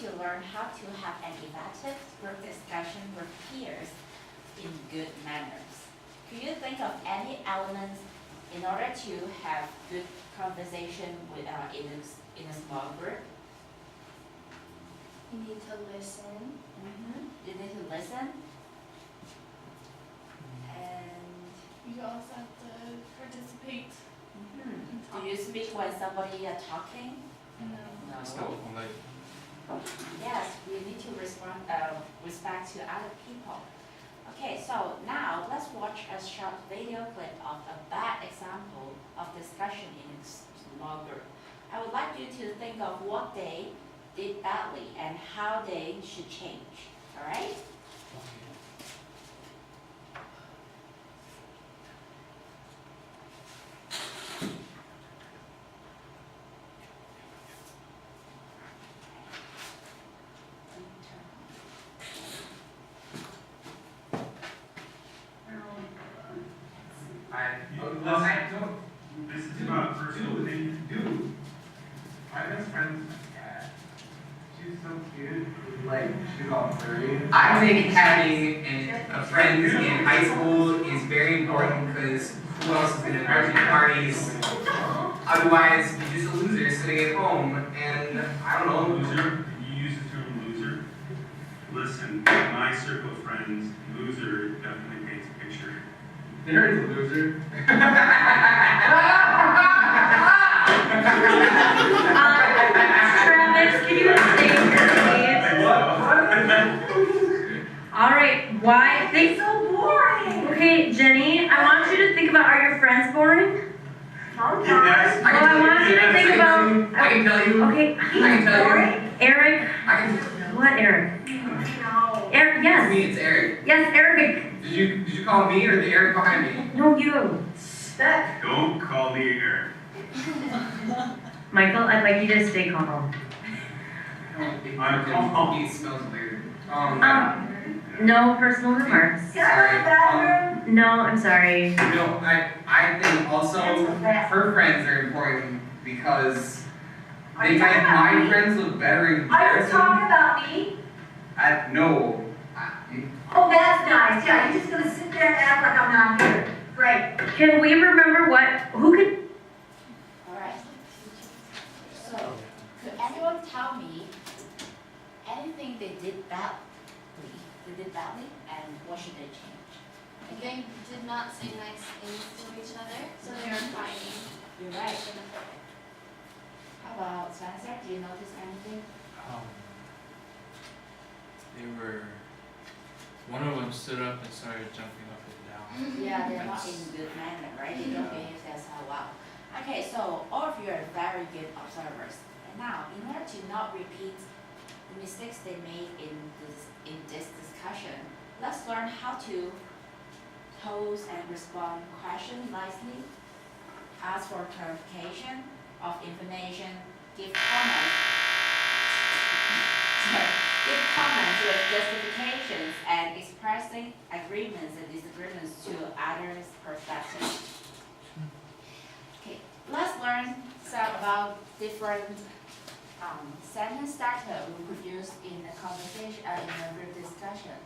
to learn how to have an effective group discussion with peers in good manners. Could you think of any elements in order to have good conversation with in a small group? You need to listen. You need to listen. And You also have to participate. do you speak when somebody is talking? No. Yes, we need to respect to other people. Okay, so now let's watch a short video clip of a bad example of discussion in a small group. I would like you to think of what they did badly and how they should change. All right? This is about personal thing to do. My best friend, she's so cute. Like, she's all furry. I think having a friend in high school is very important because who else is going to invite you to parties? Otherwise, you're just a loser sitting at home, and I don't know. Loser? Did you use the term loser? Listen, my circle of friends, loser definitely paints a picture. There is a loser. Travis, can you stay here, please? All right, why? Think so boring. Okay, Jenny, I want you to think about, are your friends boring? Yes. Well, I want you to think about. I can tell you. Okay, I can tell you. Eric. I can. What, Eric? Eric, To yes. me, it's Eric. Yes, Eric. Did you call me or the Eric behind me? No, you. Don't call me Eric. Michael, I'd like you to stay calm. I'm calm. He smells weird. No personal remarks. Sorry. No, I'm sorry. No, I think also her friends are important because they make my friends look better in Are you comparison. talking about me? No. Oh, that's nice. Yeah, you're just gonna sit there and act like I'm not here. Great. Can we remember who could? All right. So, could anyone tell me anything they did badly? And what should they change? They did not say nice things to each other, so they are fighting. You're right. How about Spencer? Do you notice anything? They were. One of them stood up and started jumping up and down. Yeah, they're not in good manner, right? They don't behave as well. Okay, so all of you are very good observers. And now, in order to not repeat the mistakes they made in this discussion, let's learn how to pose and respond questions nicely, ask for clarification of information, give comments with justifications, and expressing agreements and disagreements to others' perspectives. Okay, let's learn some about different sentence starter we could use in a conversation, in a group discussion.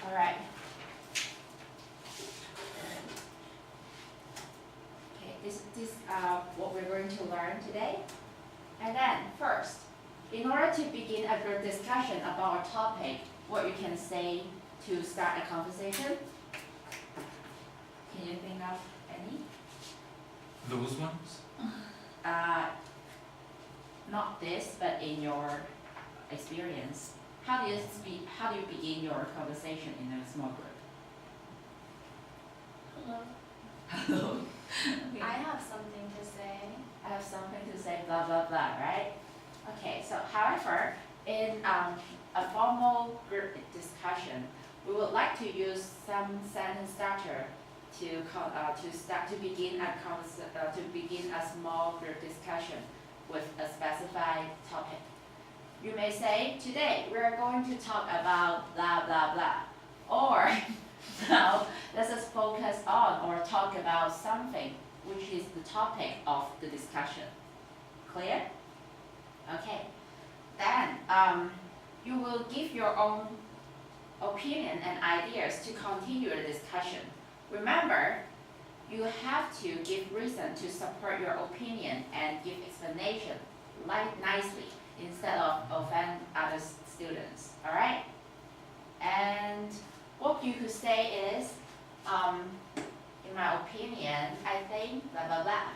All right. Okay, this is what we're going to learn today. And then first, in order to begin a group discussion about a topic, what you can say to start a conversation? Can you think of any? Those ones? Not this, but in your experience. How do you begin your conversation in a small group? Hello. Hello. Okay. I have something to say. I have something to say, blah, blah, blah, right? Okay, so however, in a formal group discussion, we would like to use some sentence starter to begin a small group discussion with a specified topic. You may say, today we are going to talk about blah, blah, blah. Or Now, let's just focus on or talk about something which is the topic of the discussion. Clear? Okay. Then, you will give your own opinion and ideas to continue the discussion. Remember, you have to give reason to support your opinion and give explanation nicely instead of offend other students. All right? And what you could say is, in my opinion, I think blah blah blah.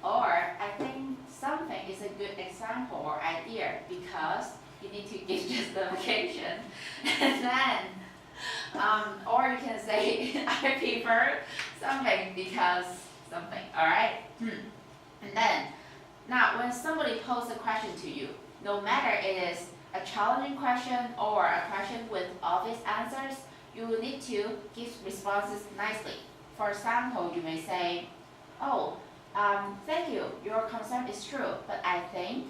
Or I think something is a good example or idea because you need to give justification. And then, or you can say, I prefer something because something, all right? And then, now when somebody poses a question to you, no matter it is a challenging question or a question with obvious answers, you will need to give responses nicely. For example, you may say, oh, thank you, your concern is true, but I think,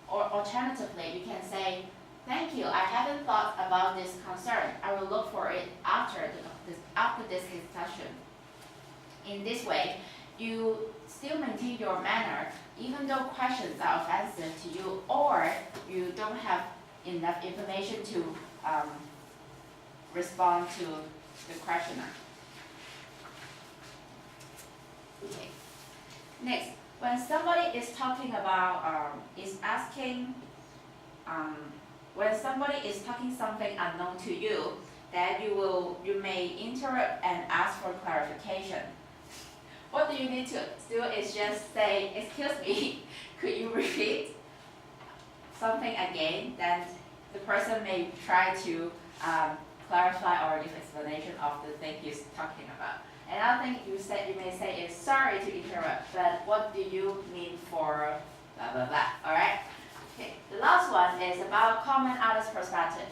or alternatively, you can say, thank you, I haven't thought about this concern. I will look for it after this discussion. In this way, you still maintain your manner, even though questions are offensive to you or you don't have enough information to respond to the questioner. Okay. Next, when somebody is talking about, when somebody is talking something unknown to you, then you may interrupt and ask for clarification. What you need to do is just say, excuse me, could you repeat something again? Then the person may try to clarify or give explanation of the thing he's talking about. Another thing you may say is, sorry to interrupt, but what do you mean for blah blah blah, alright? Okay, the last one is about common others' perspective.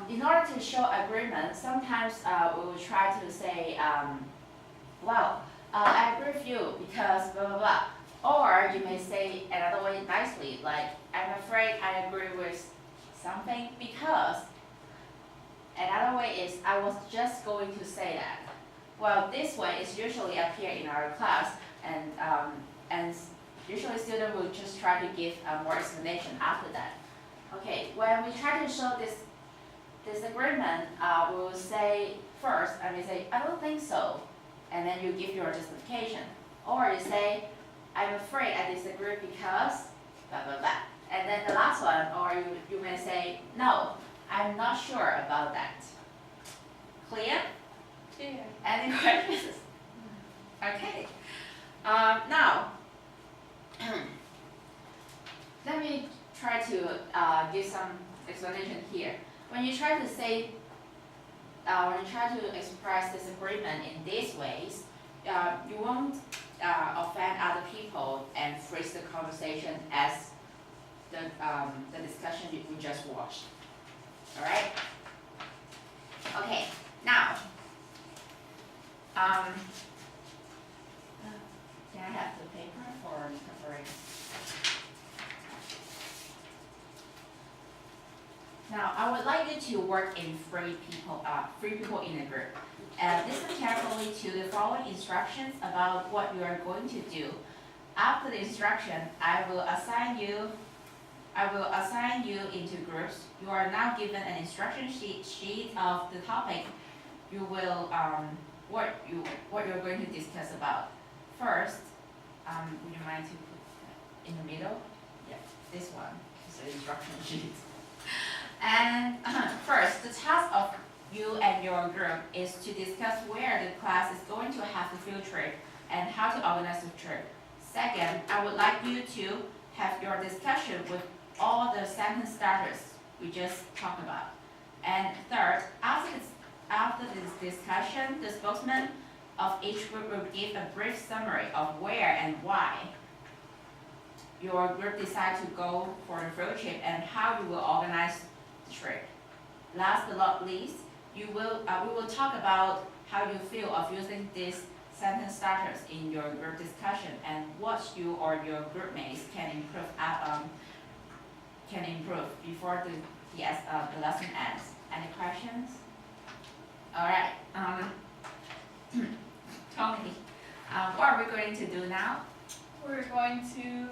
In order to show agreement, sometimes we will try to say, well, I agree with you because blah blah blah. Or you may say another way nicely, like, I'm afraid I agree with something because. Another way is, I was just going to say that. Well, this way is usually appear in our class, and usually students will just try to give more explanation after that. Okay, when we try to show this disagreement, we will say first, I may say, I don't think so, and then you give your justification. Or you say, I'm afraid I disagree because blah blah blah. And then the last one, or you may say, no, I'm not sure about that. Clear? Clear. Any questions? Okay. Now, let me try to give some explanation here. When you try to say, when you try to express disagreement in these ways, you won't offend other people and phrase the conversation as the discussion we just watched. All right? Okay, now, can I have the paper for preparation? Now, I would like you to work in three people in a group. Listen carefully to the following instructions about what you are going to do. After the instruction, I will assign you into groups. You are now given an instruction sheet of the topic you will what you're going to discuss about. First, would you mind to put in the middle? Yeah, this one is the instruction sheet. And first, the task of you and your group is to discuss where the class is going to have the field trip and how to organize the trip. Second, I would like you to have your discussion with all the sentence starters we just talked about. And third, after this discussion, the spokesman of each group will give a brief summary of where and why your group decided to go for the field trip and how you will organize the trip. Last but not least, we will talk about how you feel of using these sentence starters in your group discussion and what you or your group mates can improve before the lesson ends. Any questions? Alright, Tony, what are we going to do now? We're going to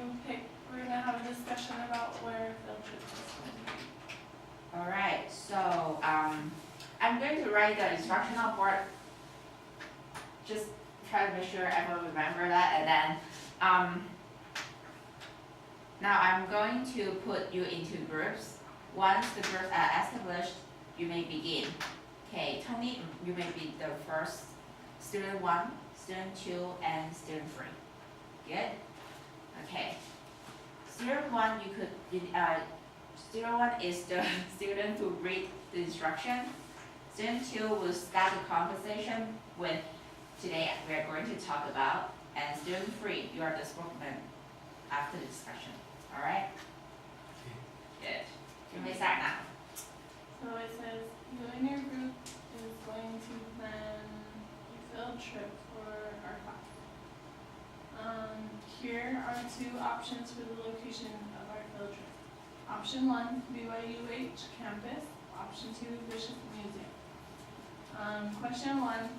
have a discussion about where field trip is going to be. Alright, so, I'm going to write the instructional board. Just try to make sure everyone remember that, and then, now I'm going to put you into groups. Once the groups are established, you may begin. Okay, Tony, you may be the first, student 1, student 2, and student 3. Good? Okay. Student 1, student 1 is the student who read the instruction. Student 2 will start the conversation with today we are going to talk about, and student 3, you are the spokesman after the discussion. Alright? Good. You may start now. So it says, you and your group is going to plan a field trip for our class. Here are 2 options for the location of our field trip. Option 1, BYUH campus. Option 2, Bishop Museum. Question 1,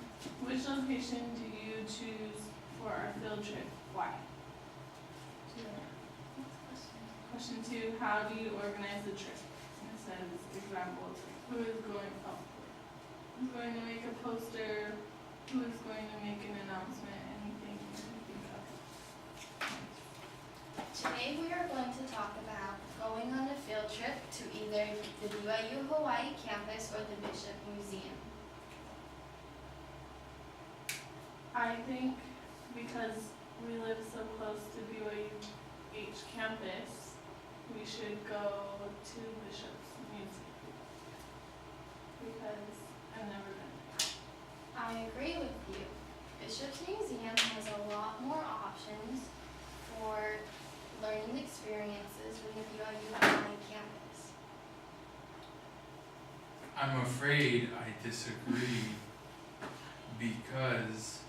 which location do you choose for our field trip? Why? Question 2, how do you organize the trip? And it says examples, who is going who's going to make a poster, who is going to make an announcement, anything you can think of. Today we are going to talk about going on a field trip to either the BYU Hawaii campus or the Bishop Museum. I think because we live so close to BYUH campus, we should go to Bishop's Museum. Because I've never been there. I agree with you. Bishop's Museum has a lot more options for learning experiences than the BYU Hawaii campus. I'm afraid I disagree because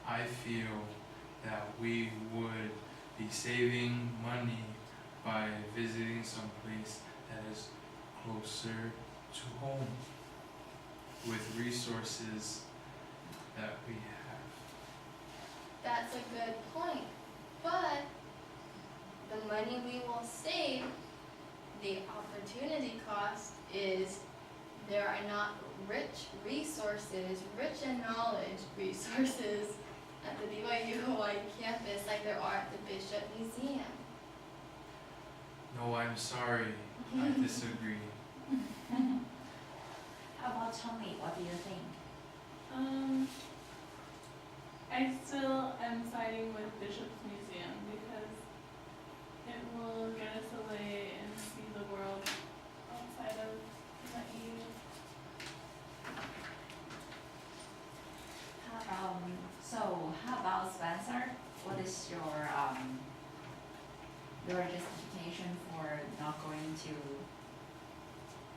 I feel that we would be saving money by visiting someplace that is closer to home with resources that we have. That's a good point, but the money we will save, the opportunity cost is there are not rich in knowledge resources at the BYU Hawaii campus like there are at the Bishop Museum. No, I'm sorry, I disagree. How about Tony? What do you think? I still am siding with Bishop's Museum because it will get us away and see the world outside of the EU. How about Spencer? What is your justification for not going to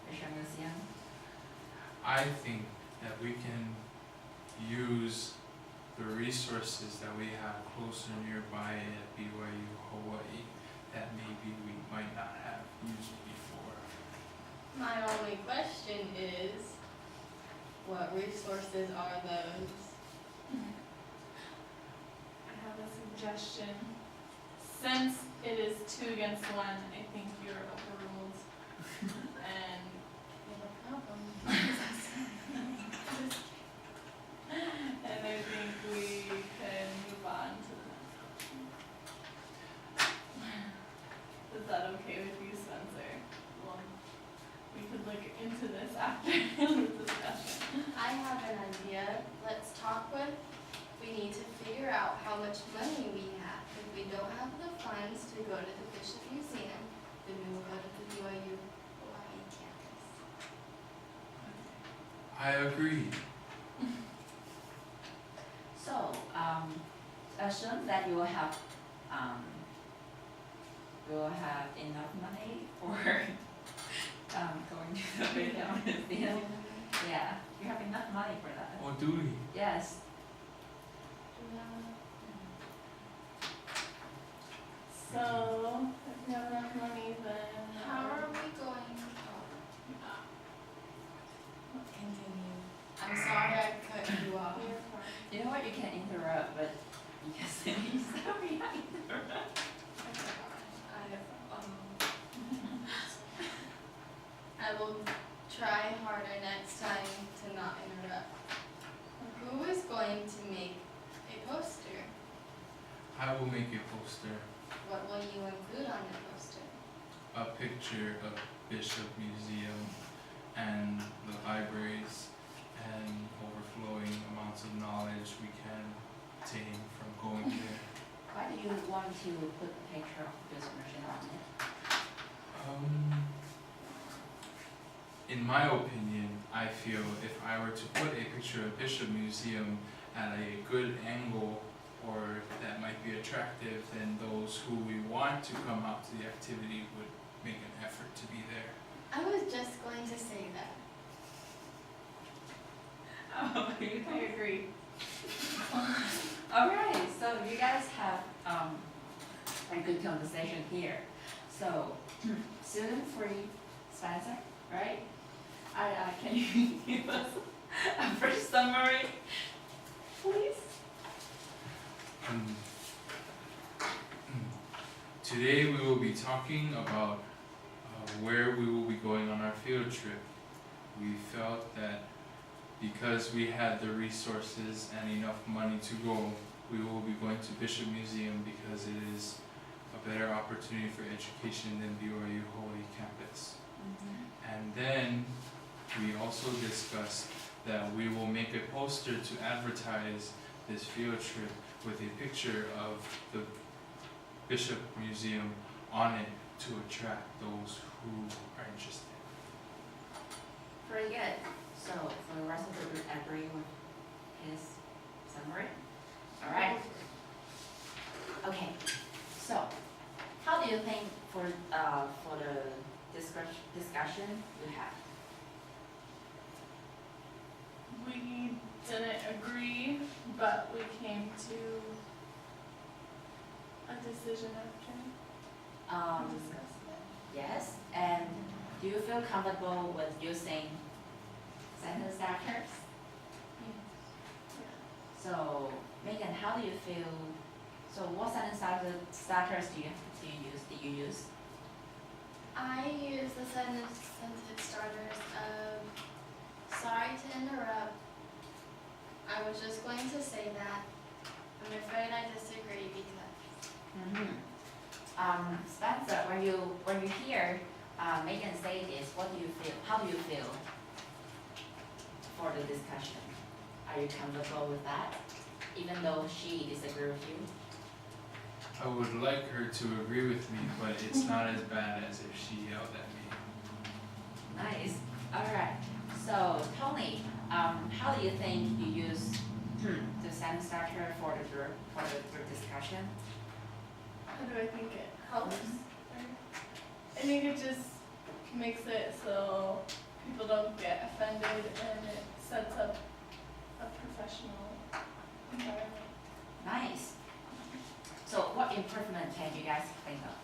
Bishop Museum? I think that we can use the resources that we have closer nearby at BYU Hawaii that maybe we might not have used before. My only question is, what resources are those? I have a suggestion. Since it is 2 against 1, I think you're overruled. And We have a problem. and I think we can move on to the next question. Is that okay with you, Spencer? Well, we could look into this after the discussion. I have an idea. Let's talk with, we need to figure out how much money we have. If we don't have the funds to go to the Bishop Museum, then we will go to the BYU Hawaii campus. I agree. So, assume that you will have enough money for going to the Bishop Museum. Yeah, you have enough money for that. Oh, do we? Yes. So, if we have enough money, then How are we going? continue. Because he's so behind. I will try harder next time to not interrupt. Who is going to make a poster? I will make a poster, What will you include on the poster? a picture of Bishop Museum and the libraries and overflowing amounts of knowledge we can obtain from going there. Why do you want to put a picture of this machine on it? In my opinion, I feel if I were to put a picture of Bishop Museum at a good angle or that might be attractive, then those who we want to come out to the activity would make an effort to be there. I was just going to say that. Oh, I agree. Alright, so you guys have a good conversation here. So, student free, Spencer, right? Can you give us a first summary, please? Today we will be talking about where we will be going on our field trip. We felt that because we had the resources and enough money to go, we will be going to Bishop Museum because it is a better opportunity for education than BYU Hawaii campus. And then we also discussed that we will make a poster to advertise this field trip with a picture of the Bishop Museum on it to attract those who are interested. Very good. So, for the rest of the group, agree with his summary? Alright. Okay, so, how do you think for the discussion we had? We didn't agree, but we came to a decision after. Yes, and do you feel comfortable with using sentence starters? So, Megan, how do you feel? So, what sentence starters do you use? I use the sentence starters of, sorry to interrupt. I was just going to say that. I'm afraid I disagree because. Spencer, when you hear Megan say this, what do you feel? How do you feel for the discussion? Are you comfortable with that, even though she disagrees with you? I would like her to agree with me, but it's not as bad as if she yelled at me. Nice. All right. So Tony, how do you think you use the sentence starter for the group discussion? How do I think it helps? I think it just makes it so people don't get offended and it sets up a professional environment. Nice. So what improvement can you guys think of?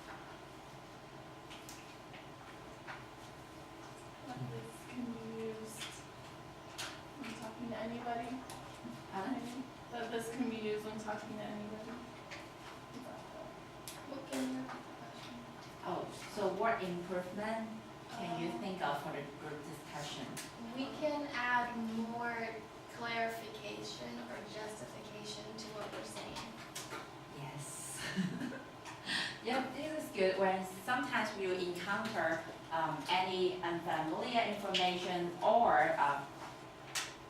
That this can be used when talking to anybody. That this can be used when talking to anybody. What can you question? Oh, so what improvement can you think of for the group discussion? We can add more clarification or justification to what we're saying. Yes. Yep, this is good. When sometimes we will encounter any unfamiliar information or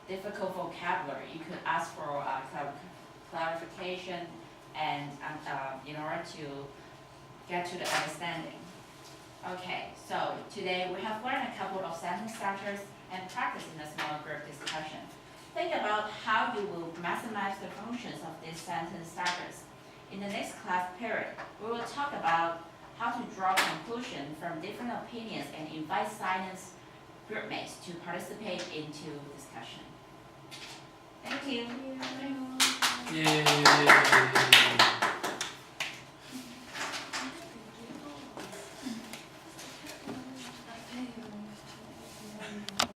difficult vocabulary, you could ask for clarification and in order to get to the understanding. Okay, so today we have learned a couple of sentence starters and practice in a small group discussion. Think about how you will maximize the functions of these sentence starters. In the next class period, we will talk about how to draw conclusions from different opinions and invite science groupmates to participate into discussion. Thank you. Yay!